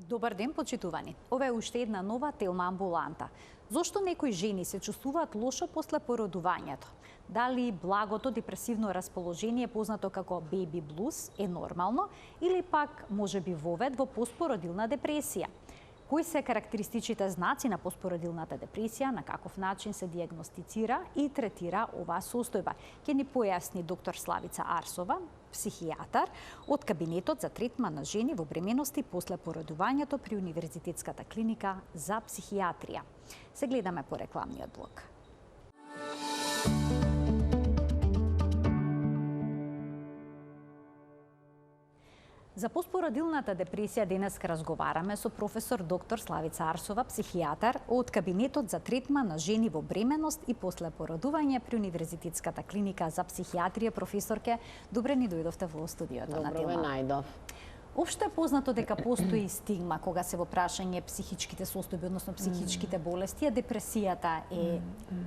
Добар ден, почитувани. Ова е уште една нова Телма амбуланта. Зошто некои жени се чувствуваат лошо после породувањето? Дали благото депресивно расположение, познато како baby blues, е нормално или пак можеби вовед во постпородилна депресија? Кои се карактеристичните знаци на постпородилната депресија, на каков начин се диагностицира и третира оваа состојба? Ќе ни појасни доктор Славица Арсова, психијатар, од кабинетот за третман на жени во бременост и после породувањето при Универзитетската клиника за психијатрија. Се гледаме по рекламниот блок. За постпородилната депресија денес разговараме со професор доктор Славица Арсова, психијатар, од кабинетот за третман на жени во бременост и после породување при Универзитетската клиника за психијатрија. Професорке, добре ни дојдовте во студиото на Телма. Добро ме најдов. Општо е познато дека постои стигма кога се во прашање психичките состојби, односно психичките болести, а депресијата е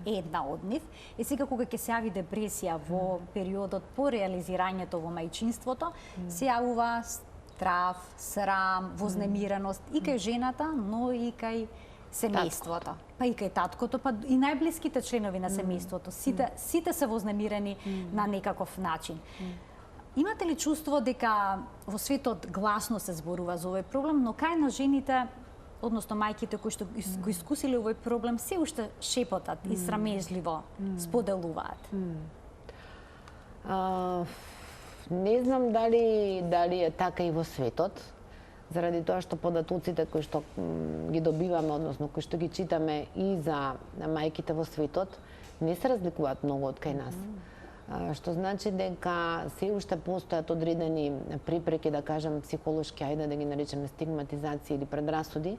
една од нив. И сега кога ќе се јави депресија во периодот по реализирањето во мајчинството, се јавува страв, срам, вознемираност и кај жената, но и кај семејството. Па и кај таткото, па и најблиските членови на семејството. Сите се вознемирени на некаков начин. Имате ли чувство дека во светот гласно се зборува за овој проблем, но кај на жените, односно мајките кои што го искусиле овој проблем, се уште шепотат и срамежливо споделуваат? Не знам дали е така и во светот, заради тоа што податоците кои што ги добиваме, односно кои што ги читаме и за мајките во светот, не се разликуваат многу од кај нас. Што значи дека се уште постојат одредени препреки, да кажем, психолошки, ајде да ги наречеме стигматизација или предрасуди,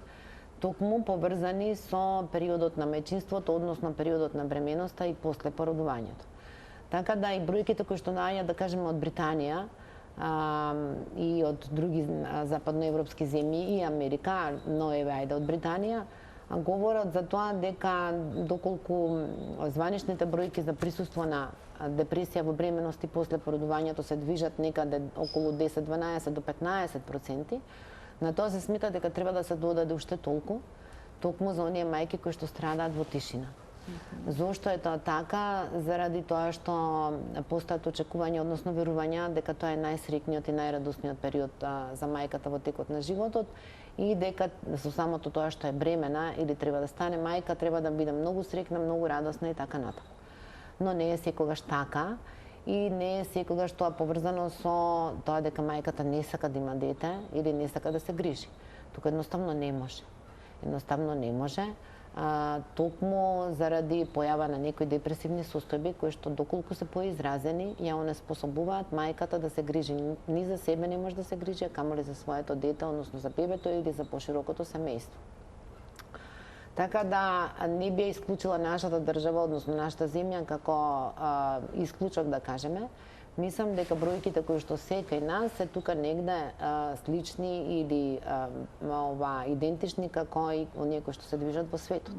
токму поврзани со периодот на мајчинството, односно периодот на бременоста и после породувањето. Така да и бројките кои што наоѓаат, да кажеме, од Британија и од други западноевропски земји и Америка, но еве ајде од Британија, говорат за тоа дека доколку званичните бројки за присуство на депресија во бременост и после породувањето се движат некаде околу 10-12 до 15%, на тоа се смета дека треба да се додаде уште толку, токму за оние мајки кои што страдаат во тишина. Зошто е тоа така? Заради тоа што постојат очекувања, односно верувања дека тоа е најсреќниот и најрадосниот период за мајката во текот на животот и дека со самото тоа што е бремена или треба да стане мајка, треба да биде многу среќна, многу радосна и така натаму. Но не е секогаш така и не е секогаш тоа поврзано со тоа дека мајката не сака да има дете или не сака да се грижи. Тука едноставно не може. Едноставно не може. Токму заради појава на некои депресивни состојби кои што доколку се поизразени ја онеспособуваат мајката да се грижи ни за себе, не може да се грижи, камоли за своето дете, односно за бебето или за поширокото семејство. Така да не би исклучила нашата држава, односно нашата земја како исклучок, да кажеме. Мислам дека бројките кои што се кај нас се тука негде слични или идентични како и оние кои што се движат во светот.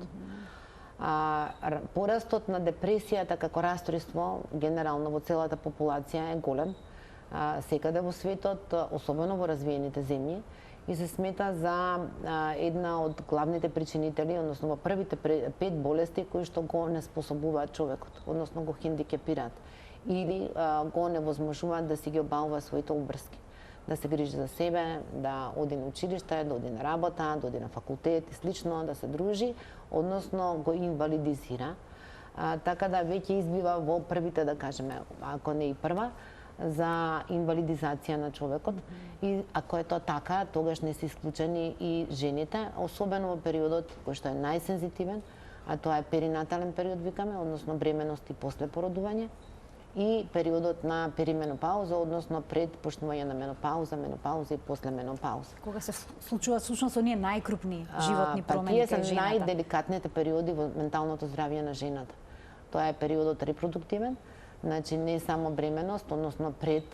Порастот на депресијата како расстройство генерално во целата популација е голем секаде во светот, особено во развиените земји, и се смета за една од главните причинители, односно во првите 5 болести кои што го неспособуваат човекот, односно го хендикепираат или го невозможуваат да си ги обалува своите обврски, да се грижи за себе, да оди на училиште, да оди на работа, да оди на факултет и слично, да се дружи, односно го инвалидизира. Така да веќе избива во првите, да кажеме, ако не и прва, за инвалидизација на човекот. И ако е тоа така, тогаш не се исклучени и жените, особено во периодот кој што е најсензитивен, а тоа е перинатален период, викаме, односно бременост и после породување, и периодот на перименопауза, односно пред почнување на менопауза и после менопауза. Кога се случуваат всушност оние најкрупни животни промени кај жената? Тие се најделикатните периоди во менталното здравје на жената. Тоа е периодот репродуктивен, значи не само бременост, односно пред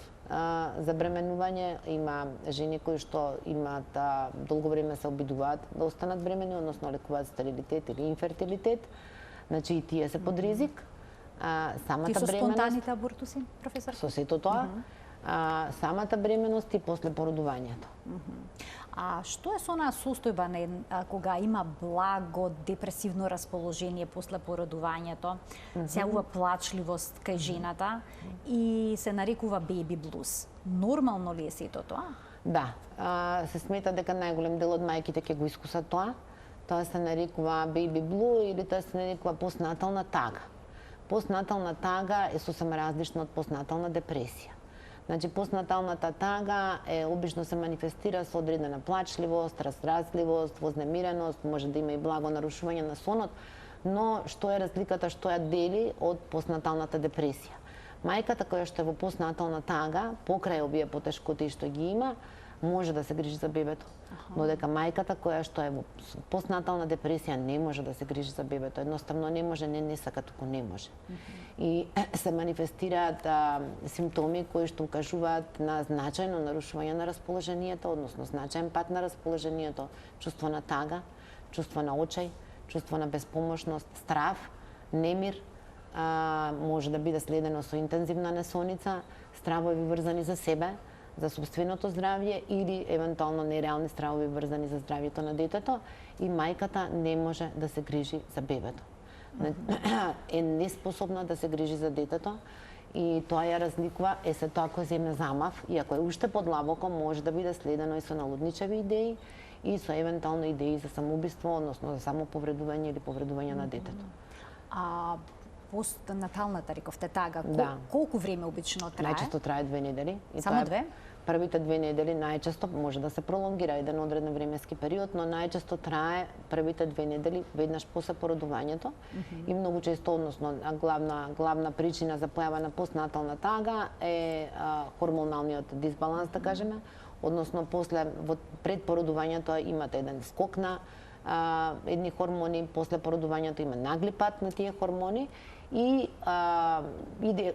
забременување, има жени кои што имаат долго време се обидуваат да останат бремени, односно лекуваат стерилитет или инфертилитет, значи и тие се под ризик. Самата со бременост, спонтаните абортуси, професор? Со сето тоа, самата бременост и после породувањето. А што е со онаа состојба кога има благо депресивно расположение после породувањето, се јавува плачливост кај жената и се нарекува baby blues? Нормално ли е сето тоа? Да, се смета дека најголем дел од мајките ќе го искусат тоа. Тоа се нарекува baby blue или тоа се нарекува постнатална тага. Постнатална тага е сосем различно од постнатална депресија. Значи, постнаталната тага обично се манифестира со одредена плачливост, раздрасливост, вознемиреност, може да има и благо нарушување на сонот, но што е разликата, што ја дели од постнаталната депресија? Мајката која што е во постнатална тага, покрај овие потешкоти што ги има, може да се грижи за бебето. Додека мајката која што е во постнатална депресија не може да се грижи за бебето. Едноставно не може, не сака, туку не може. И се манифестираат симптоми кои што укажуваат на значајно нарушување на расположението, односно значаен пат на расположението, чувство на тага, чувство на очај, чувство на безпомошност, страв, немир, може да биде следено со интензивна несоница, стравови врзани за себе, за собственото здравје или евентуално нереални стравови врзани за здравјето на детето, и мајката не може да се грижи за бебето. Е неспособна да се грижи за детето и тоа ја разликува, се тоа кој земе замав, и ако е уште подлабоко, може да биде следено и со налудничеви идеи и со евентуално идеи за самоубиство, односно за самоповредување или повредување на детето. А постнаталната, рековте, тага, колку време обично трае? Најчесто трае 2 недели. Само 2? Првите 2 недели најчесто може да се пролонгира еден одреден временски период, но најчесто трае првите 2 недели веднаш после породувањето. И многу често, односно главна причина за појава на постнатална тага е хормоналниот дисбаланс, да кажеме, односно пред породувањето имате еден скок на едни хормони, после породувањето има нагли пат на тие хормони и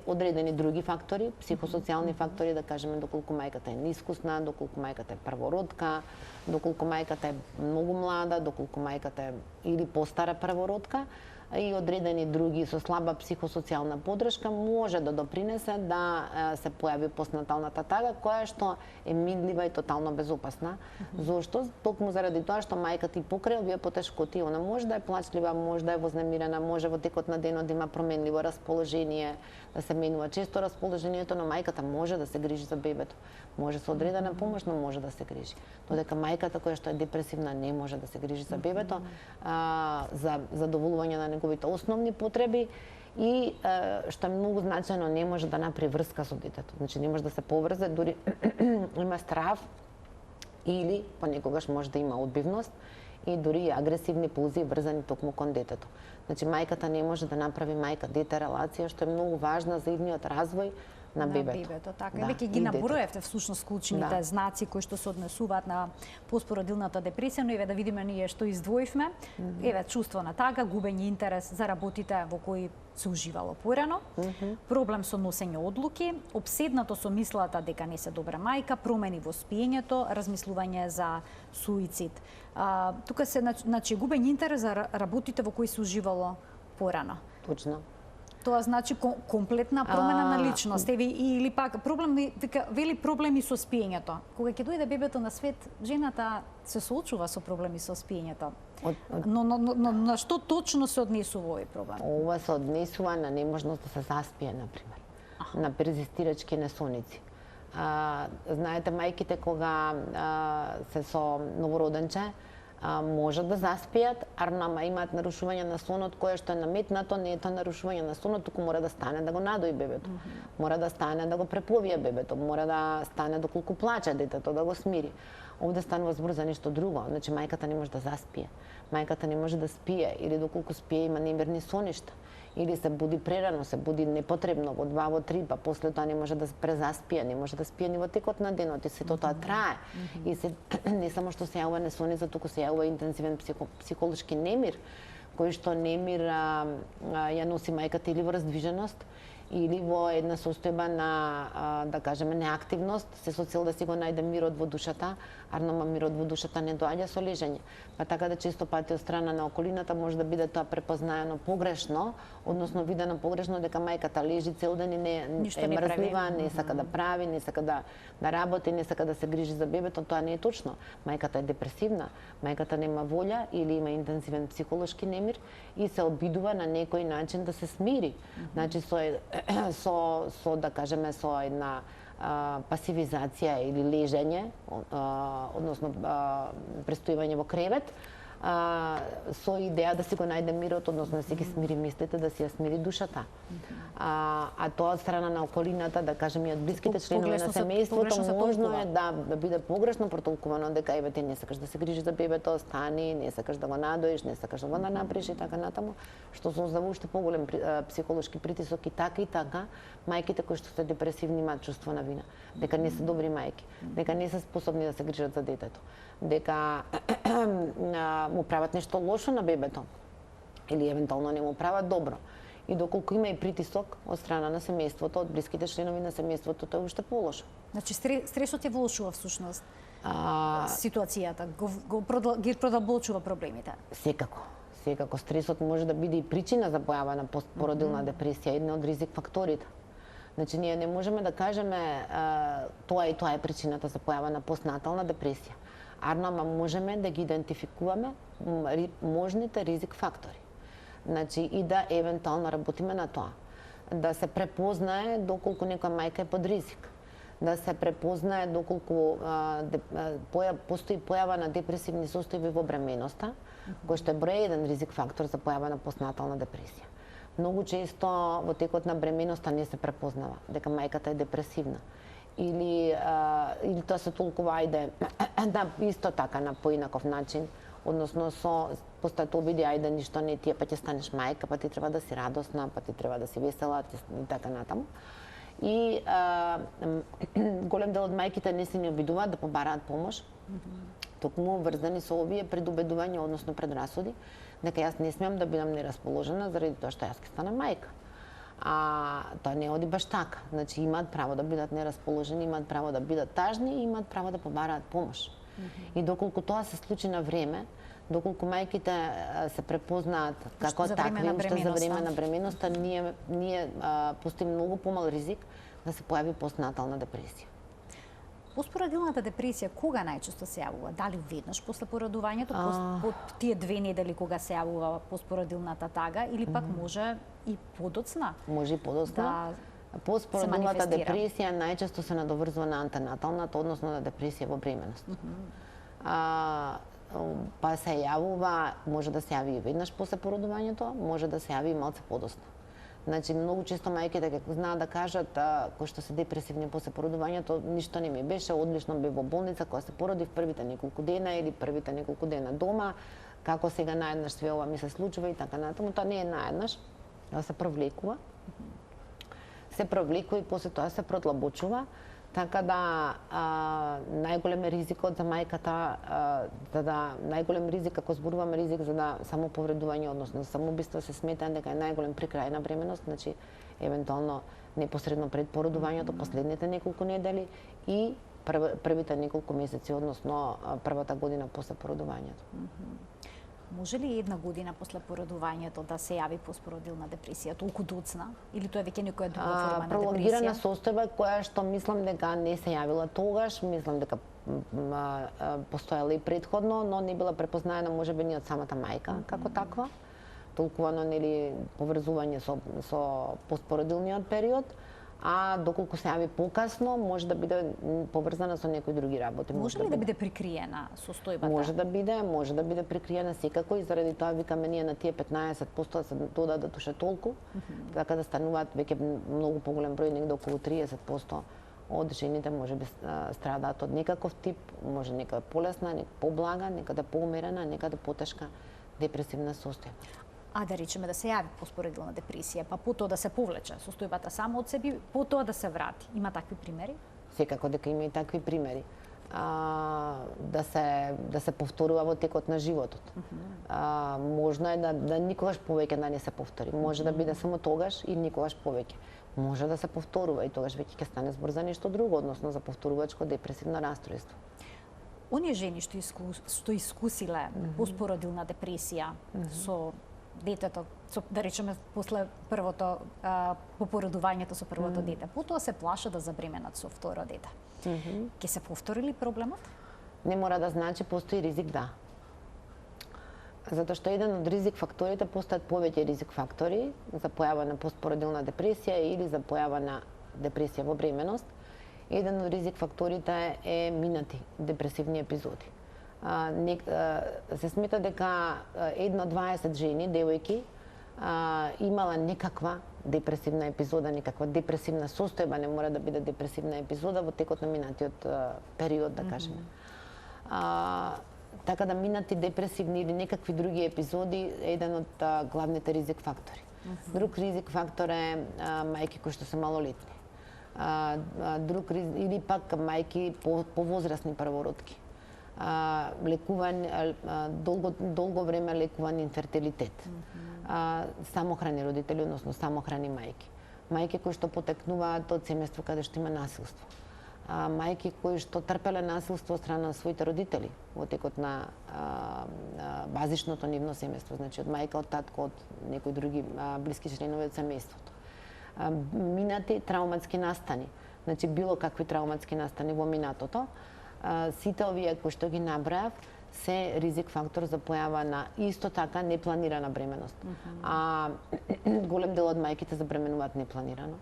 одредени други фактори, психосоцијални фактори, да кажеме, доколку мајката е неискусна, доколку мајката е првородка, доколку мајката е многу млада, доколку мајката е или постара првородка, и одредени други со слаба психосоцијална поддршка може да допринесе да се појави постнаталната тага, која што е минлива и тотално безопасна. Зошто? Токму заради тоа што мајката и покрај овие потешкоти, она може да е плачлива, може да е вознемирена, може во текот на денот да има променливо расположение, да се менува често расположението, но мајката може да се грижи за бебето. Може со одредена помош, но може да се грижи. Додека мајката која што е депресивна не може да се грижи за бебето, за задоволување на неговите основни потреби и што е многу значајно, не може да направи врска со детето. Значи не може да се поврзе, дури има страв или понекогаш може да има одбивност и дури и агресивни пулзи врзани токму кон детето. Значи мајката не може да направи мајка-дете релација, што е многу важна за идниот развој на бебето. Така, веќе ги наброевте всушност клучните знаци кои што се однесуваат на постпородилната депресија, но еве да видиме ние што издвоивме. Еве чувство на тага, губење интерес за работите во кои се уживало порано, проблем со носење одлуки, обседнато со мислата дека не се добра мајка, промени во спиењето, размислување за суицид. Тука се значи губење интерес за работите во кои се уживало порано. Точно. Тоа значи комплетна промена на личност. Или пак вели проблеми со спиењето. Кога ќе дојде бебето на свет, жената се соочува со проблеми со спиењето. Но на што точно се однесува овој проблем? Ова се однесува на неможност да се заспие, например. На перзистирачки несоници. Знаете, мајките кога се со новороденче, можат да заспијат, ама имаат нарушување на сонот кое што е наметнато, не е тоа нарушување на сонот, туку мора да стане да го надои бебето. Мора да стане да го преповие бебето, мора да стане доколку плаче детето, да го смири. Овде станува збор за нешто друго, значи мајката не може да заспие. Мајката не може да спие или доколку спие има немирни соништа. Или се буди прерано, се буди непотребно во 2, во 3, па после тоа не може да се презаспие, не може да спие ни во текот на денот и сето тоа трае. И не само што се јавува несоница, туку се јавува интензивен психолошки немир, кој што немир ја носи мајката или во раздвиженост, или во една состојба на, да кажеме, неактивност, се со цел да си го најде мирот во душата, арнома мирот во душата не доаѓа со лежење. Па така да често пати од страна на околината може да биде тоа препознаено погрешно, односно видено погрешно дека мајката лежи цел ден и не е мрзлива, не сака да прави, не сака да работи, не сака да се грижи за бебето, тоа не е точно. Мајката е депресивна, мајката нема волја или има интензивен психолошки немир и се обидува на некој начин да се смири. Значи со да кажеме со една пасивизација или лежење, односно престојување во кревет, со идеја да си го најде мирот, односно да си ги смири мислите, да си ја смири душата. А тоа од страна на околината, да кажеме и од блиските членови на семејството, можно е да биде погрешно протолкувано дека еве ти не сакаш да се грижиш за бебето, стани, не сакаш да го надоиш, не сакаш да го направиш и така натаму, што создава уште поголем психолошки притисок и така мајките кои што се депресивни имаат чувство на вина, дека не се добри мајки, дека не се способни да се грижат за детето, дека му прават нешто лошо на бебето или евентуално не му прават добро. И доколку има и притисок од страна на семејството, од блиските членови на семејството, тоа е уште полошо. Значи стресот ја влошува всушност ситуацијата, ги продолбочува проблемите. Секако стресот може да биде и причина за појава на постпородилна депресија, една од ризик факторите. Значи ние не можеме да кажеме тоа и тоа е причината за појава на постнатална депресија. Ама можеме да ги идентификуваме можните ризик фактори. Значи и да евентуално работиме на тоа. Да се препознае доколку некоја мајка е под ризик. Да се препознае доколку постои појава на депресивни состојби во бременоста, кој што е број еден ризик фактор за појава на постнатална депресија. Многу често во текот на бременоста не се препознава дека мајката е депресивна. Или тоа се толкува да исто така на поинаков начин, односно постојат обиди ајде ништо не ти е, па ќе станеш мајка, па ти треба да си радосна, па ти треба да си весела и така натаму. И голем дел од мајките не се ни обидуваат да побараат помош, токму врзани со овие предубедувања, односно предрасуди, дека јас не смеам да бидам нерасположена заради тоа што јас ќе станам мајка. Тоа не оди баш така. Значи имаат право да бидат нерасположени, имаат право да бидат тажни и имаат право да побараат помош. И доколку тоа се случи на време, доколку мајките се препознаат како такви уште за време на бременоста, ние постои многу помал ризик да се појави постнатална депресија. Постпородилната депресија кога најчесто се јавува? Дали веднаш после породувањето, под тие 2 недели кога се јавува постпородилната тага, или пак може и подоцна? Може и подоцна. Постпородилната депресија најчесто се надоврзува на антенаталната, односно на депресија во бременост. Па се јавува, може да се јави и веднаш после породувањето, може да се јави и малце подоцна. Значи, многу често мајките како знаат да кажат кои што се депресивни после породувањето, ништо не ми беше, одлично бев во болница кога се породив првите неколку дена или првите неколку дена дома, како сега наеднаш све ова ми се случува и така натаму. Тоа не е наеднаш, да се провлекува. Се провлекува и после тоа се продлабочува, така да најголем е ризикот за мајката, најголем ризик, ако зборуваме ризик за самоповредување, односно самоубиство, се смета дека е најголем при крај на бременост, значи евентуално непосредно пред породувањето, последните неколку недели и првите неколку месеци, односно првата година после породувањето. Може ли една година после породувањето да се јави постпородилна депресија, толку доцна, или тоа е веќе некоја друга форма на депресија? Пролонгирана состојба која што мислам дека не се јавила тогаш, мислам дека постоела и претходно, но не била препознаена можеби ни од самата мајка како таква, толкувано нели поврзување со постпородилниот период. А доколку се јави покасно, може да биде поврзана со некои други работи. Може ли да биде прикриена состојбата? Може да биде прикриена секако и заради тоа викаме ние на тие 15% да се додадат уште толку, така да стануваат веќе многу поголем број, негде околу 30% од жените можеби страдаат од некаков тип, може некаде полесна, некаде поблага, некаде поумерена, некаде потешка депресивна состојба. А да речеме да се јави постпородилна депресија, па потоа да се повлече состојбата само од себе, потоа да се врати. Има такви примери? Секако дека има и такви примери. Да се повторува во текот на животот. Можно е да никогаш повеќе да не се повтори. Може да биде само тогаш и никогаш повеќе. може да се повторува и тогаш веќе ќе стане збор за нешто друго, односно за повторувачко депресивно расстройство. Оние жени што искусиле поспородилна депресија со детето, да речеме после првото по породувањето со првото дете, потоа се плашат да забременат со второ дете. Ќе се повтори ли проблемот? Не мора да значи, постои ризик, да. Затоа што еден од ризик факторите, постојат повеќе ризик фактори за појава на постпородилна депресија или за појава на депресија во бременост. Еден од ризик факторите е минати депресивни епизоди. Се смета дека 1/20 жени, девојки, имала некаква депресивна епизода, некаква депресивна состојба, не мора да биде депресивна епизода во текот на минатиот период, да кажеме. Така да минати депресивни или некакви други епизоди е еден од главните ризик фактори. Друг ризик фактор е мајки кои што се малолетни. Друг или пак мајки повозрасни првородки. Лекување, долго време лекуван инфертилитет. Самохрани родители, односно самохрани мајки. Мајки кои што потекнуваат од семејство каде што има насилство. Мајки кои што трпеле насилство од страна на своите родители во текот на базичното нивно семејство, значи од мајка, од татко, од некои други блиски членови од семејството. Минати травматски настани, значи било какви травматски настани во минатото, сите овие кои што ги набрајав се ризик фактор за појава на исто така непланирана бременост. Голем дел од мајките забременуваат непланирано.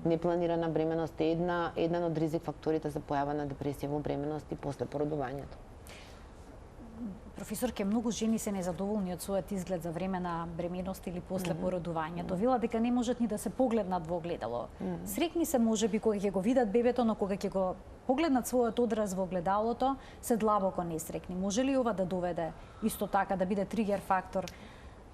Непланирана бременост е еден од ризик факторите за појава на депресија во бременост и после породувањето. Професорке, многу жени се незадоволни од својот изглед за време на бременост или после породувањето. Велат дека не можат ни да се погледнат во огледало. Среќни се можеби кога ќе го видат бебето, но кога ќе го погледнат својот одраз во огледалото, се длабоко несреќни. Може ли ова да доведе исто така да биде тригер фактор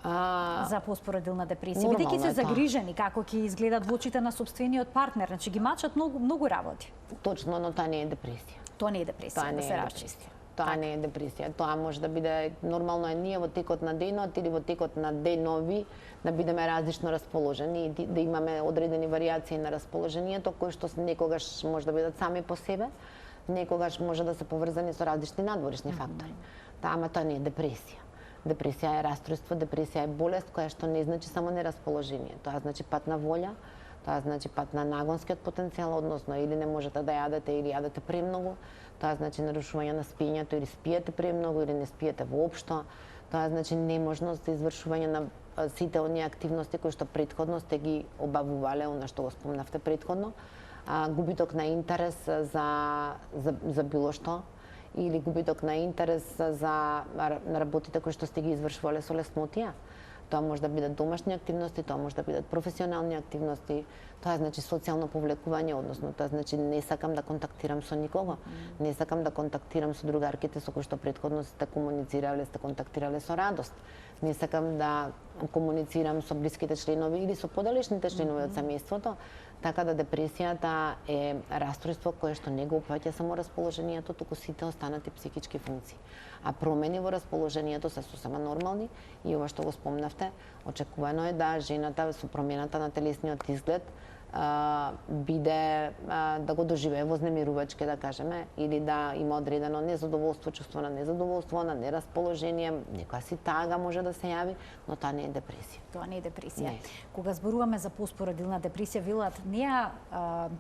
за постпородилна депресија? Бидејќи се загрижени како ќе изгледат во очите на сопствениот партнер, значи ги мачат многу работи. Точно, но тоа не е депресија. Тоа не е депресија, да се расчисти. Тоа не е депресија. Тоа може да биде нормално е ние во текот на денот или во текот на денови да бидеме различно расположени и да имаме одредени варијации на расположението кои што некогаш може да бидат сами по себе, некогаш може да се поврзани со различни надворешни фактори. Ама тоа не е депресија. Депресија е расстройство, депресија е болест која што не значи само нерасположение. Тоа значи пат на волја, тоа значи пат на нагонскиот потенцијал, односно или не можете да јадете или јадете премногу. Тоа значи нарушување на спиењето или спиете премногу или не спиете воопшто. Тоа значи неможност за извршување на сите оние активности кои што претходно сте ги обавувале, она што го спомнавте претходно. Губиток на интерес за било што или губиток на интерес за работите кои што сте ги извршувале со леснотија. Тоа може да бидат домашни активности, тоа може да бидат професионални активности, тоа значи социјално повлекување, односно тоа значи не сакам да контактирам со никого, не сакам да контактирам со другарките со кои што претходно сте комуницирале, сте контактирале со радост. Не сакам да комуницирам со блиските членови или со подалечните членови од семејството, така да депресијата е расстройство кое што не го опфаќа само расположението, туку сите останати психички функции. А промени во расположението се сосема нормални и ова што го спомнавте, очекувано е да жената со промената на телесниот изглед биде да го доживее вознемирувачки, да кажеме, или да има одредено незадоволство, чувство на незадоволство, на нерасположение, некоја си тага може да се јави, но тоа не е депресија. Тоа не е депресија. Не. Кога зборуваме за постпородилна депресија, велат не ја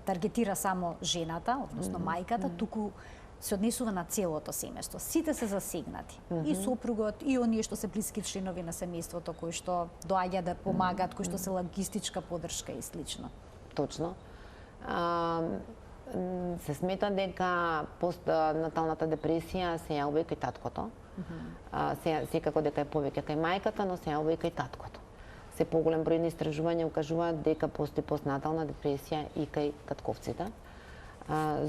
таргетира само жената, односно мајката, туку се однесува на целото семејство. Сите се засегнати. И сопругот, и оние што се блиски членови на семејството, кои што доаѓа да помагаат, кои што се логистичка поддршка и слично. Точно. Се смета дека постнаталната депресија се јавува и кај таткото. Секако дека е повеќе кај мајката, но се јавува и кај таткото. Се поголем број на истражувања укажуваат дека постои постнатална депресија и кај татковците.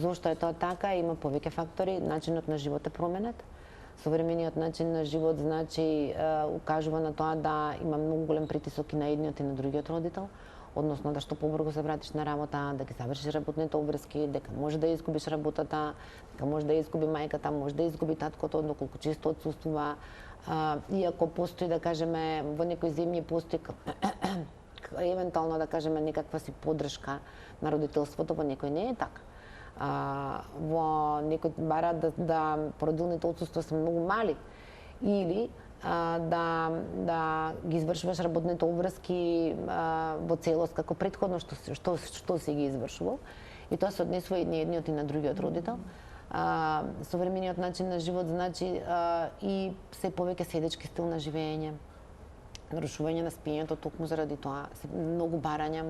Зошто е тоа така? Има повеќе фактори. Начинот на живот е променет. Современиот начин на живот значи укажува на тоа да има многу голем притисок и на едниот и на другиот родител, односно да што побрзо се вратиш на работа, да ги завршиш работните обврски, дека може да изгубиш работата, дека може да изгуби мајката, може да изгуби таткото, доколку често отсуствува. Иако постои, да кажеме, во некои земји постои евентуално да кажеме некаква си поддршка на родителството, во некој не е така. Во некој бара да породилните отсуства се многу мали или да ги извршуваш работните обврски во целост како претходно што си ги извршувал, и тоа се однесува и на едниот и на другиот родител. Современиот начин на живот значи и се повеќе седечки стил на живење, нарушување на спиењето токму заради тоа, многу барања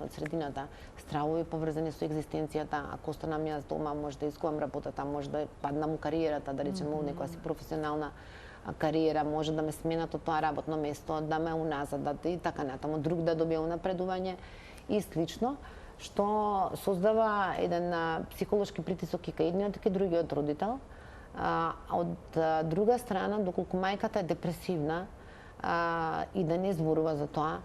од средината, стравови поврзани со екзистенцијата. Ако останам јас дома, може да изгубам работата, може да паднам у кариерата, да речеме у некоја си професионална кариера, може да ме сменат од тоа работно место, да ме уназадат и така натаму, друг да добие унапредување и слично, што создава еден психолошки притисок и кај едниот и кај другиот родител. Од друга страна, доколку мајката е депресивна и да не зборува за тоа,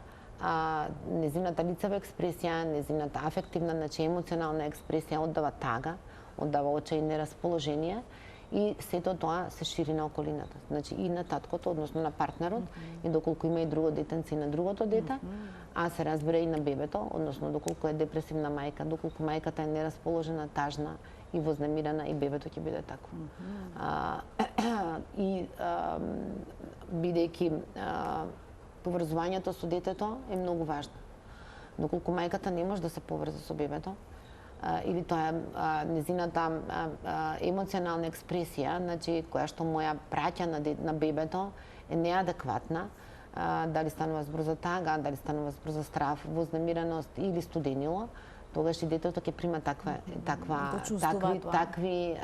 незината лицева експресија, незината афективна, значи емоционална експресија оддава тага, оддава очај и нерасположение, и сето тоа се шири на околината. Значи и на таткото, односно на партнерот, и доколку има и друго детенце и на другото дете, а се разбира и на бебето, односно доколку е депресивна мајка, доколку мајката е нерасположена, тажна и вознемирена, и бебето ќе биде такво. И бидејќи поврзувањето со детето е многу важно. Доколку мајката не може да се поврзе со бебето, или тоа е незината емоционална експресија, значи која што му ја праќа на бебето, е неадекватна, дали станува збор за тага, дали станува збор за страв, вознемиреност или студенило, тогаш и детето ќе прима такви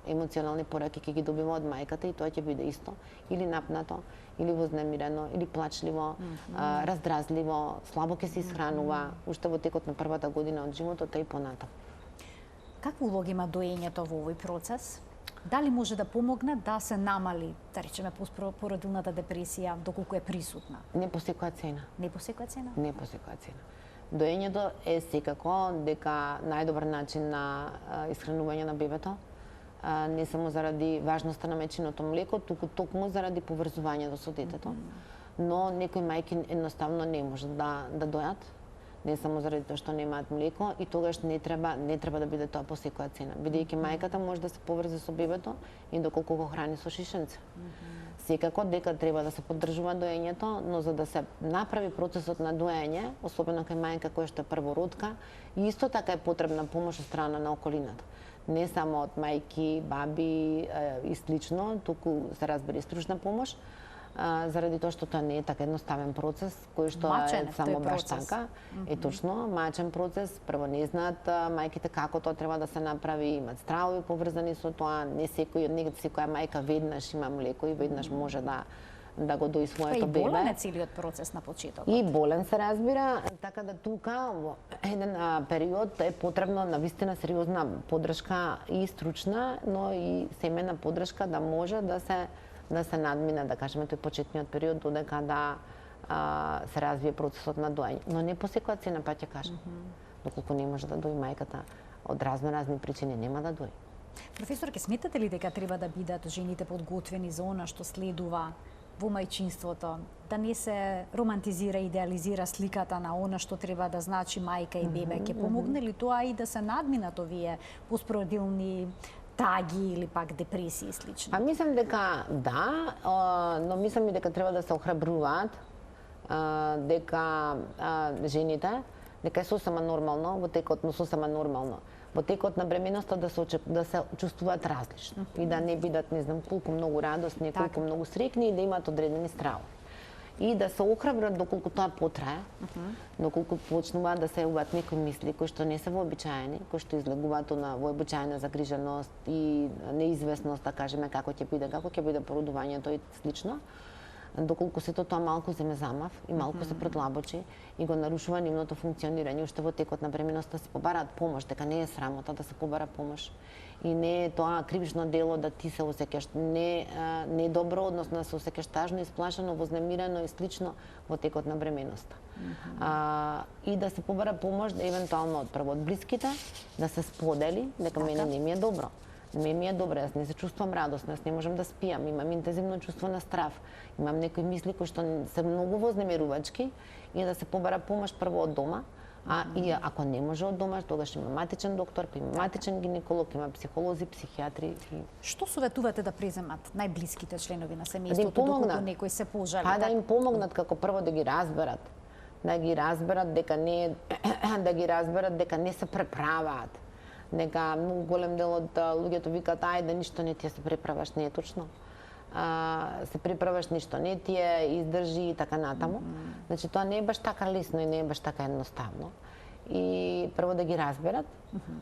емоционални пораки ќе ги добива од мајката, и тоа ќе биде исто или напнато, или вознемирено, или плачливо, раздразливо, слабо ќе се исхранува уште во текот на првата година од животот, и понатаму. Каква улога има доењето во овој процес? Дали може да помогне да се намали, да речеме, породилната депресија, доколку е присутна? Не по секоја цена. Не по секоја цена? Не по секоја цена. Доењето е секако дека најдобар начин на исхранување на бебето, не само заради важноста на мечиното млеко, туку токму заради поврзувањето со детето. Но некои мајки едноставно не можат да дојат, не само заради тоа што немаат млеко, и тогаш не треба да биде тоа по секоја цена, бидејќи мајката може да се поврзе со бебето и доколку го храни со шишенце. Секако дека треба да се поддржува доењето, но за да се направи процесот на доење, особено кај мајка која што е првородка, исто така е потребна помош од страна на околината. Не само од мајки, баби и слично, туку се разбира и стручна помош, заради тоа што тоа не е така едноставен процес, кој што е само баш така. Е точно, мачен процес, прво не знаат мајките како тоа треба да се направи, имат стравови поврзани со тоа, не секоја мајка веднаш има млеко и веднаш може да го дои своето бебе. И болен е целиот процес на почетокот. И болен се разбира, така да тука во еден период е потребно навистина сериозна поддршка и стручна, но и семејна поддршка да може да се надмине, да кажеме, тој почетниот период, додека да се развие процесот на доење. Но не по секоја цена, па ќе кажам. Доколку не може да дои мајката, од разни причини нема да дои. Професор, ке сметате ли дека треба да бидат жените подготвени за она што следува во мајчинството, да не се романтизира и идеализира сликата на она што треба да значи мајка и бебе? Ќе помогне ли тоа и да се надминат овие постпородилни таги или пак депресии и слично? Мислам дека да, но мислам и дека треба да се охрабруваат, дека жените, дека е сосема нормално во текот на бременоста да се чувствуваат различно и да не бидат, не знам, колку многу радосни, колку многу среќни и да имаат одредени стравови. И да се охрабрат доколку тоа потрае, доколку почнуваат да се јавуваат некои мисли кои што не се вообичаени, кои што излегуваат на вообичаена загриженост и неизвестност, да кажеме, како ќе биде породувањето и слично. Доколку сето тоа малку земе замав и малку се предлабочи и го нарушува нивното функционирање, уште во текот на бременоста се побараат помош, дека не е срамота да се побара помош. И не е тоа кривично дело да ти се осеќаш не добро, односно да се осеќаш тажно, исплашено, вознемирено и слично во текот на бременоста. И да се побара помош, евентуално од прво од блиските, да се сподели дека мене не ми е добро. ми е добре, јас не се чувствувам радосна, јас не можам да спијам, имам интензивно чувство на страв, имам некои мисли кои што се многу вознемирувачки и да се побара помош прво од дома, и ако не може од дома, тогаш има матичен доктор, па има матичен гинеколог, има психолози, психијатри. Што советувате да преземат најблиските членови на Да им семејството помогнат. доколку некој се пожали? Па да им помогнат како прво да ги разберат. Да ги разберат дека не да ги разберат дека не се преправаат. Дека многу голем дел од луѓето викаат ајде ништо не ти се преправаш, не е точно. Се преправаш ништо не ти е, издржи и така натаму. Значи тоа не е баш така лесно и не е баш така едноставно. И прво да ги разберат,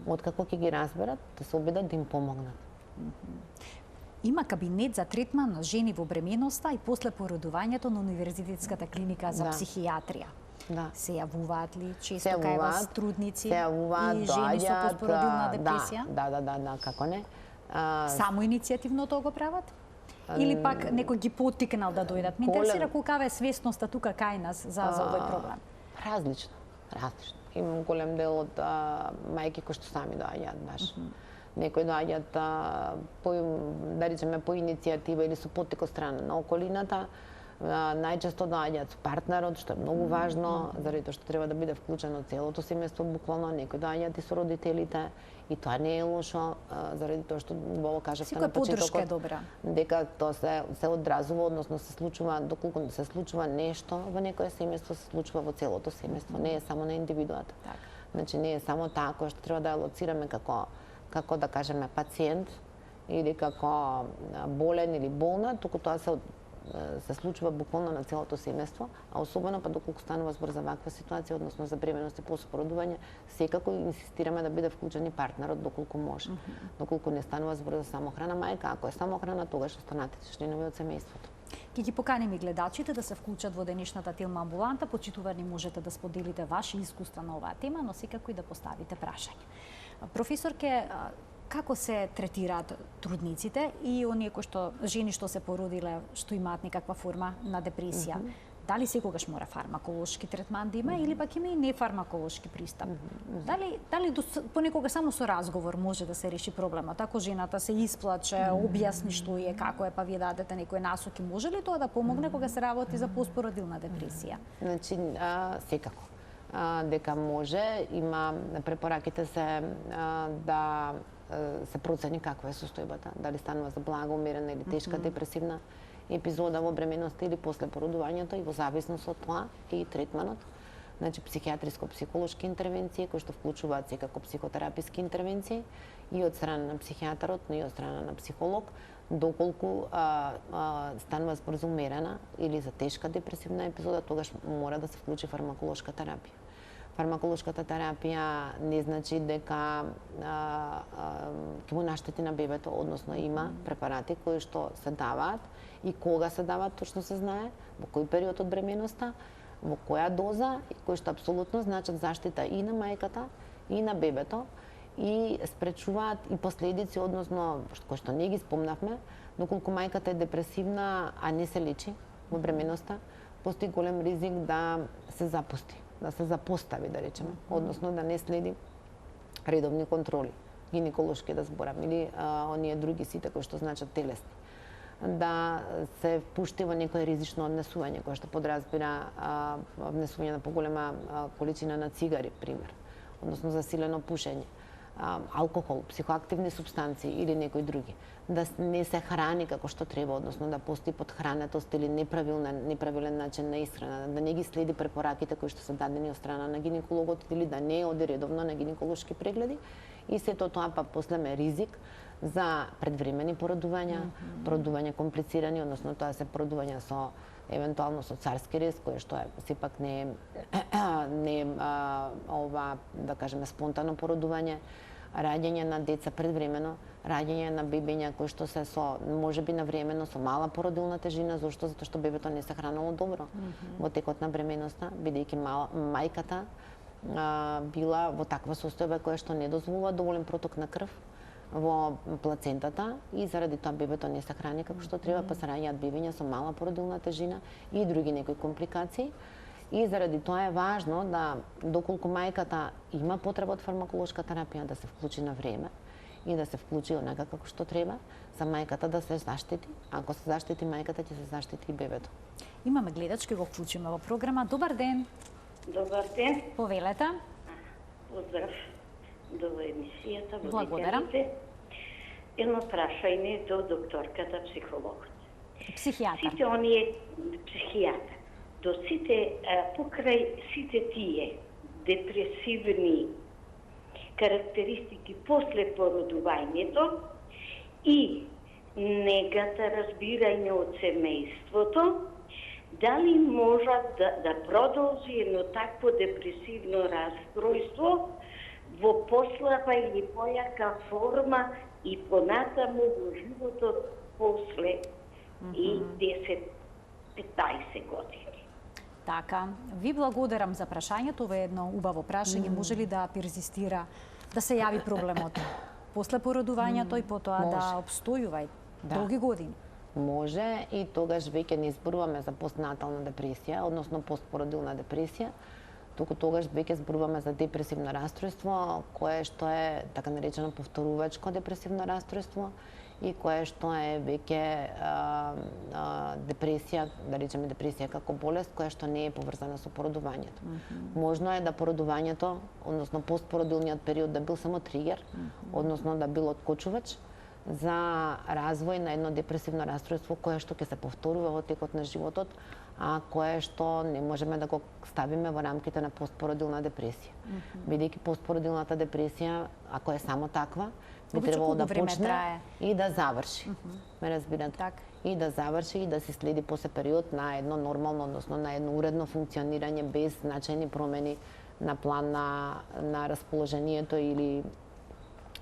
откако ќе ги разберат, да се обидат да им помогнат. Има кабинет за третман на жени во бременоста и после породувањето на Универзитетската клиника за Да. психијатрија. Да. Се јавуваат ли често Се кај вас јавуваат, трудници се јавуваат, и жени со доаѓаат, постпородилна депресија? Да, како не. Само иницијативно тоа го прават? Или пак некој ги поттикнал да дојдат? Ме интересира колкава е свесноста тука кај нас за овој проблем. Различно. Имам голем дел од мајки кои што сами доаѓаат баш. Некои доаѓаат да речеме по иницијатива или со поттик од страна на околината. Најчесто доаѓаат со партнерот, што е многу важно, заради тоа што треба да биде вклучено целото семејство буквално, некои доаѓаат и со родителите, и тоа не е лошо, заради тоа што убаво кажавте на Секоја поддршка е почетокот, добра. дека тоа се одразува, односно се случува, доколку се случува нешто во некое семејство, се случува во целото семејство, не е само на индивидуата. Така. Значи не е само таа која што треба да ја лоцираме како да кажеме пациент или како болен или болна, туку тоа се случува буквално на целото семејство, а особено па доколку станува збор за ваква ситуација, односно за бременност и постпородување, секако инсистираме да биде вклучен и партнерот доколку може. Доколку не станува збор за самохрана мајка, ако е самохрана, тогаш останатите членови од семејството. Ќе ги поканим и гледачите да се вклучат во денешната Телма амбуланта. Почитувани можете да споделите ваши искуства на оваа тема, но секако и да поставите прашање. Професорке, како се третираат трудниците и оние кои што жени што се породиле, што имаат некаква форма на депресија? Дали секогаш мора фармаколошки третман да има или пак има и нефармаколошки пристап? Дали понекогаш само со разговор може да се реши проблемот? Ако жената се исплаче, објасни што е, како е, па вие дадете некои насоки, може ли тоа да помогне кога се работи за постпородилна депресија? Значи, секако. Дека може, има препораките се да се процени каква е состојбата, дали станува за блага, умерена или тешка депресивна епизода во бременоста или после породувањето, и во зависност од тоа и третманот. Значи психијатриско-психолошки интервенции кои што вклучуваат секако психотераписки интервенции и од страна на психијатарот, но и од страна на психолог, доколку станува збор за умерена или за тешка депресивна епизода, тогаш мора да се вклучи фармаколошка терапија. Фармаколошката терапија не значи дека ќе му наштети на бебето, односно има препарати кои што се даваат и кога се даваат точно се знае, во кој период од бременоста, во која доза, и кои што апсолутно значат заштита и на мајката и на бебето и спречуваат и последици, односно кои што не ги спомнавме, доколку мајката е депресивна, а не се лечи во бременоста, постои голем ризик да се запусти, да се запостави, да речеме, односно да не следи редовни контроли, гинеколошки да зборам, или оние други сите кои што значат телесни. Да се впушти во некое ризично однесување, кое што подразбира внесување на поголема количина на цигари, пример, односно засилено пушење, алкохол, психоактивни супстанции или некои други. Да не се храни како што треба, односно да постои подхранетост или неправилен начин на исхрана, да не ги следи препораките кои што се дадени од страна на гинекологот или да не оди редовно на гинеколошки прегледи, и сето тоа па после ме ризик за предвремени породувања, породувања комплицирани, односно тоа се породувања со евентуално со царски рез, кое што е сепак не е ова, да кажеме, спонтано породување, раѓање на деца предвремено, раѓање на бебиња кои што се со можеби навремено со мала породилна тежина, зошто? Затоа што бебето не се хранело добро во текот на бременоста, бидејќи мајката била во таква состојба која што не дозволува доволен проток на крв во плацентата и заради тоа бебето не се храни како што треба, па се раѓаат бебиња со мала породилна тежина и други некои компликации. И заради тоа е важно да, доколку мајката има потреба од фармаколошка терапија, да се вклучи на време и да се вклучи онака како што треба, за мајката да се заштити. Ако се заштити мајката, ќе се заштити и бебето. Имаме гледач, ќе го вклучиме во програма. Добар ден. Добар ден. Повелете. Поздрав до емисијата, Благодарам. водителите. Едно прашање до докторката психологот. Психијатар. Сите оние психијатар, до сите покрај сите тие депресивни карактеристики после породувањето и негата разбирање од семејството, дали може да продолжи едно такво депресивно расстройство во послаба или појака форма и понатаму во животот после и 10-15 години. Така, ви благодарам за прашањето. Ова е едно убаво прашање. Може ли да перзистира, да се јави проблемот после породувањето и потоа да обстојува и долги години? Може и тогаш веќе не зборуваме за постнатална депресија, односно постпородилна депресија, туку тогаш веќе зборуваме за депресивно расстройство, кое што е така наречено повторувачко депресивно расстройство и кое што е веќе депресија, да речеме депресија како болест, која што не е поврзана со породувањето. Можно е да породувањето, односно постпородилниот период да бил само тригер, односно да бил откочувач за развој на едно депресивно расстройство кое што ќе се повторува во текот на животот, а кое што не можеме да го ставиме во рамките на постпородилна депресија. Бидејќи постпородилната депресија, ако е само таква, би требало да почне и да заврши. Ме разбирате? Така. И да заврши и да се следи после период на едно нормално, односно на едно уредно функционирање без значајни промени на план на расположението или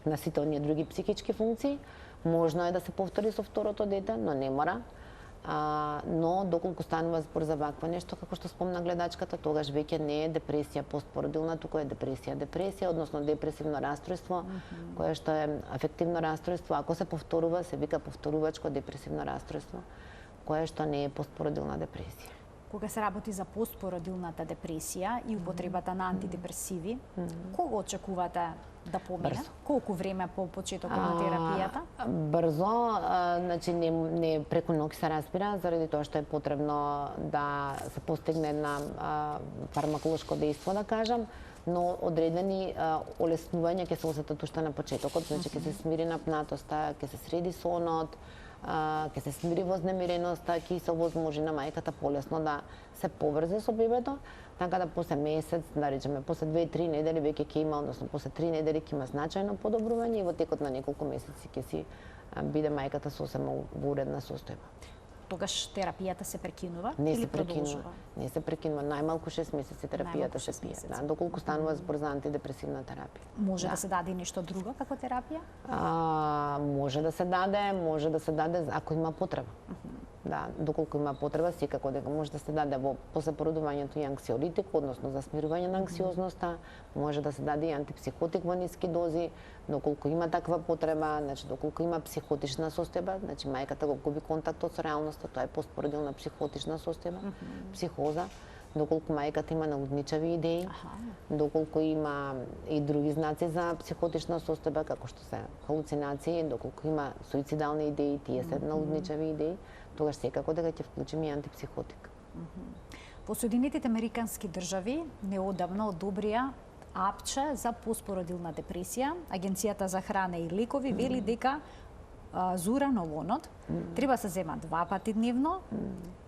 на сите оние други психички функции. Можно е да се повтори со второто дете, но не мора. Но доколку станува збор за вакво нешто, како што спомна гледачката, тогаш веќе не е депресија постпородилна, туку е депресија, односно депресивно расстройство, кое што е афективно расстройство. Ако се повторува, се вика повторувачко депресивно расстройство, кое што не е постпородилна депресија. Кога се работи за постпородилната депресија и употребата на антидепресиви, кога очекувате да помине? Колку време по почетокот на терапијата? Брзо, значи не преку ноќ се разбира, заради тоа што е потребно да се постигне една фармаколошко дејство, да кажам, но одредени олеснувања ќе се осетат уште на почетокот, значи ќе се смири напнатоста, ќе се среди сонот, ќе се смири вознемиреноста, ќе се овозможи на мајката полесно да се поврзе со бебето, така да после месец, да речеме, после 2-3 недели веќе ќе има, односно после 3 недели ќе има значајно подобрување и во текот на неколку месеци ќе си биде мајката сосема во уредна состојба. Тогаш терапијата се прекинува Не или се прекинува. продолжува? Не се прекинува, најмалку 6 месеци терапијата се пие. Да, доколку станува збор за антидепресивна терапија. Може да се даде и нешто друго како терапија? Може да се даде ако има потреба. Да, доколку има потреба, секако дека може да се даде во после породувањето и анксиолитик, односно за смирување на анксиозноста, може да се даде и антипсихотик во ниски дози, доколку има таква потреба, значи доколку има психотична состојба, значи мајката го губи контактот со реалноста, тоа е постпородилна психотична состојба, психоза, доколку мајката има налудничави идеи, доколку има и други знаци за психотична состојба, како што се халуцинации, доколку има суицидални идеи, тие се налудничави идеи, тогаш секако дека ќе вклучиме и антипсихотик. Во Соединетите Американски држави неодамна одобрија апче за постпородилна депресија. Агенцијата за храна и лекови вели дека зуранолонот треба се зема 2 пати дневно,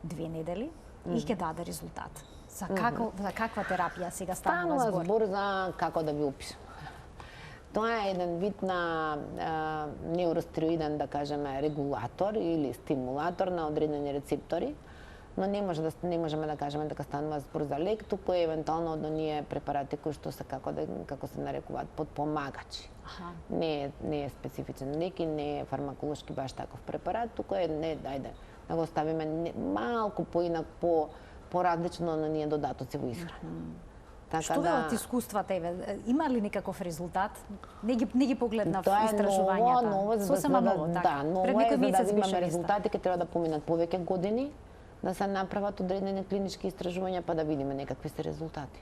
2 недели и ќе даде резултат. За каква терапија сега станува збор? Станува збор за како да ви опишам. Тоа е еден вид на неуростероиден, да кажеме, регулатор или стимулатор на одредени рецептори, но не можеме да кажеме дека станува збор за лек, туку евентуално од оние препарати кои што се како се нарекуваат подпомагачи. Не е специфичен лек и не е фармаколошки баш таков препарат, туку е да го ставиме малку поинак поразлично на ние додатоци во исхрана. Што велат искуствата, има ли некаков резултат? Не ги погледнав истражувањата. Сосема ново, така. Да, ново е, за да имаме резултати, ќе треба да поминат повеќе години, да се направат одредени клинички истражувања, па да видиме некакви се резултати.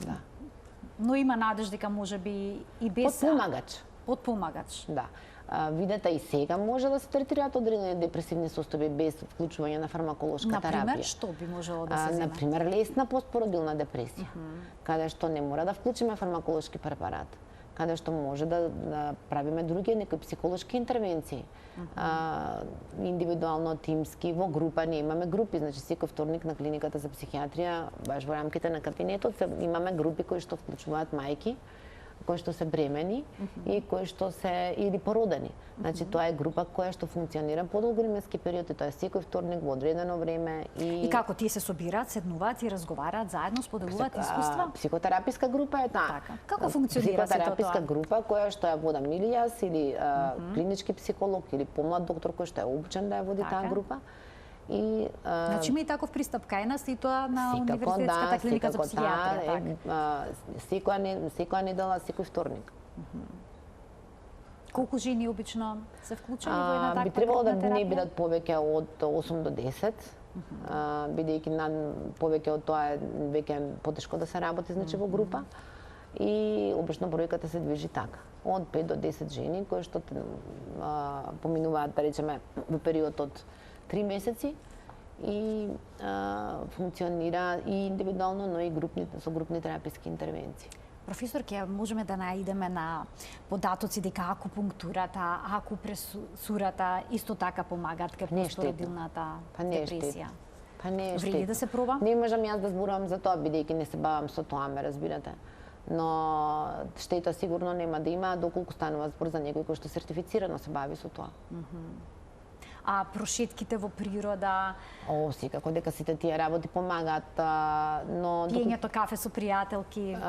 Да. Но има надеж дека може би и без... Подпомагач. Да. Видете, и сега може да се третираат одредени депресивни состојби без вклучување на фармаколошка терапија. Например, што би можело да се земе? Например, лесна постпородилна депресија, каде што не мора да вклучиме фармаколошки препарат, каде што може да правиме други некои психолошки интервенции. Индивидуално, тимски, во група, ние имаме групи, значи секој вторник на клиниката за психијатрија, баш во рамките на кабинетот, имаме групи кои што вклучуваат мајки, кои што се бремени и кои што се или породени. Значи тоа е група која што функционира подолго временски период и тоа е секој вторник во одредено време И како тие се собираат, седнуваат и разговараат заедно, споделуваат искуства? Психотераписка група е таа. Така. Како функционира сето тоа? Психотераписка група која што ја водам или јас или клинички психолог или помлад доктор кој што е обучен да ја води таа група. И значи има и таков пристап кај нас и тоа на универзитетската клиника за психијатрија, така. Секоја недела, секој вторник. Колку жени обично се вклучени во една таква би требало да групна не терапија? бидат повеќе од 8 до 10, бидејќи повеќе од тоа е веќе потешко да се работи значи во група. И обично бројката се движи така. Од 5 до 10 жени кои што поминуваат, да речеме, во период од 3 месеци и функционира и индивидуално, но и со групни тераписки интервенции. Професор, ќе можеме да наидеме на податоци дека акупунктурата, акупресурата исто така помагаат кај постпородилната депресија. Па не е штетно. Вреди да се проба? Не можам јас да зборувам за тоа, бидејќи не се бавам со тоа, ме разбирате. Но штета сигурно нема да има доколку станува збор за некој кој што сертифицирано се бави со тоа. А прошетките во природа, Секако дека сите тие работи помагаат, но пиењето кафе со пријателки,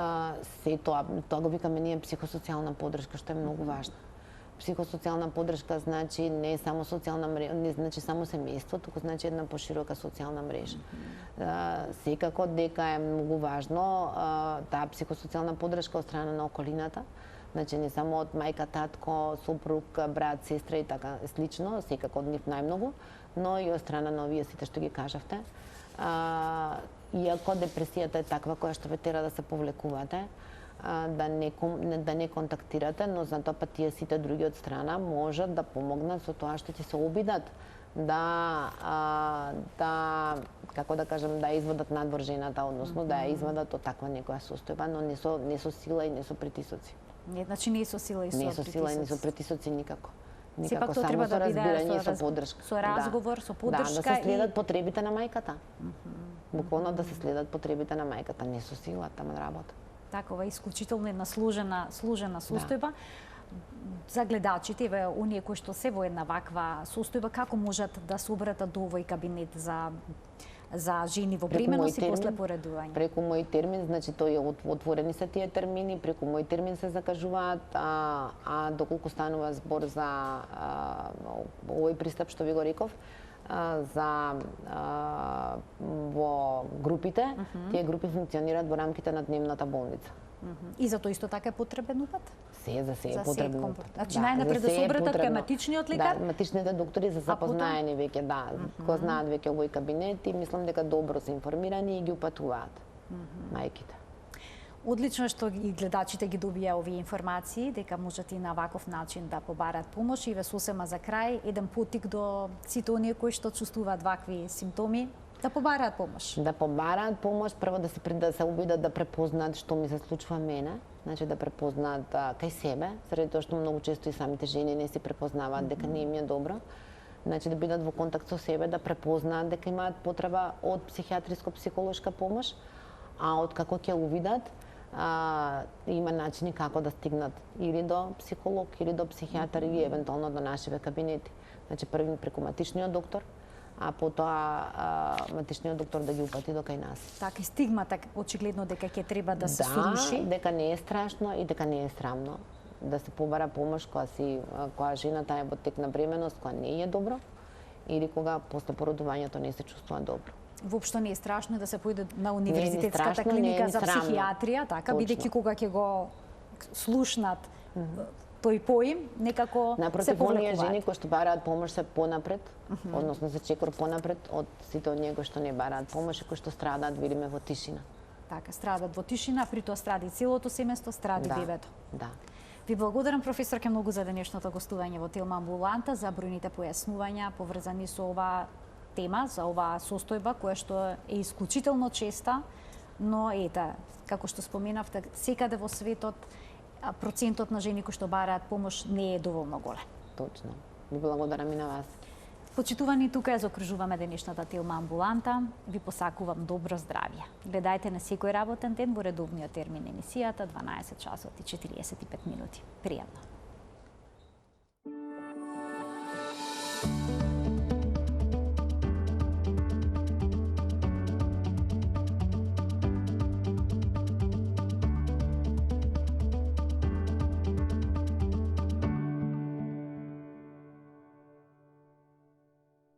се тоа го викаме ние психосоцијална поддршка, што е многу важно. Психосоцијална поддршка значи не само социјална мрежа, не значи само семејство, туку значи една поширока социјална мрежа. Секако дека е многу важно таа психосоцијална поддршка од страна на околината. Значи не само од мајка, татко, сопруг, брат, сестра и така слично, секако од нив најмногу, но и од страна на овие сите што ги кажавте. Иако депресијата е таква која што ве тера да се повлекувате, да не контактирате, но затоа па тие сите други од страна можат да помогнат со тоа што ќе се обидат да како да кажам, да извадат надвор жената, односно да ја извадат од таква некоја состојба, но не со сила и не со притисоци. Значи не со сила и со притисоци. Не со сила и не со притисоци никако. Сепак тоа треба да биде со поддршка. Со разговор, со поддршка. Да се следат потребите на мајката. Буквално да се следат потребите на мајката, не со сила, тама работа. Такова исклучително една сложена состојба. За гледачите, оние кои што се во една ваква состојба, како можат да се обратат до овој кабинет за жени во бременост и после поредување? Преку мој термин, значи тој отворени се тие термини, преку мој термин се закажуваат, а доколку станува збор за овој пристап што ви го реков, во групите, тие групи функционираат во рамките на дневната болница. И за тоа исто така е потребен упат? За се е потребен упат. Значи најнапред да се обратат кај матичниот лекар? Да, матичните доктори се запознаени веќе, да, го знаат веќе овој кабинет и мислам дека добро се информирани и ги упатуваат мајките. Одлично што и гледачите ги добија овие информации, дека можат и на ваков начин да побараат помош. И ве сосема за крај, еден потик до сите оние кои што чувствуваат вакви симптоми, да побараат помош. Да побараат помош, прво да се обидат да препознаат што ми се случува мене, значи да препознаат кај себе, заради тоа што многу често и самите жени не си препознаваат дека не им е добро. Значи да бидат во контакт со себе, да препознаат дека имаат потреба од психијатриско-психолошка помош, а од како ќе увидат, има начини како да стигнат или до психолог, или до психијатар, или евентуално до нашиве кабинети. Значи први преку матичниот доктор, а потоа матичниот доктор да ги упати до кај нас. Така, и стигмата очигледно дека ќе треба да се сруши. Да, дека не е страшно и дека не е срамно да се побара помош кога жената е во тек на бременост, кога не е добро или кога после породувањето не се чувствува добро. Воопшто не е страшно да се појде на универзитетската клиника за психијатрија, така, бидејќи кога ќе го слушнат тој поим, некако се повлекуваат. Напротив, оние жени кои што бараат помош се понапред, односно се чекор понапред од сите оние кои што не бараат помош и кои што страдаат, видиме, во тишина. Така, страдаат во тишина, при тоа страда и целото семејство, страда и бебето. Да. Ви благодарам, професорке, многу за денешното гостување во Телма амбуланта, за бројните појаснувања поврзани со оваа тема, за оваа состојба која што е исклучително честа, но ета, како што споменавте, секаде во светот процентот на жени кои што бараат помош не е доволно голем. Точно. Ви благодарам и на вас. Почитувани, тука ја закружуваме денешната Телма амбуланта. Ви посакувам добро здравје. Гледајте на секој работен ден во редовниот термин емисијата 12 часот и 45 минути. Пријатно.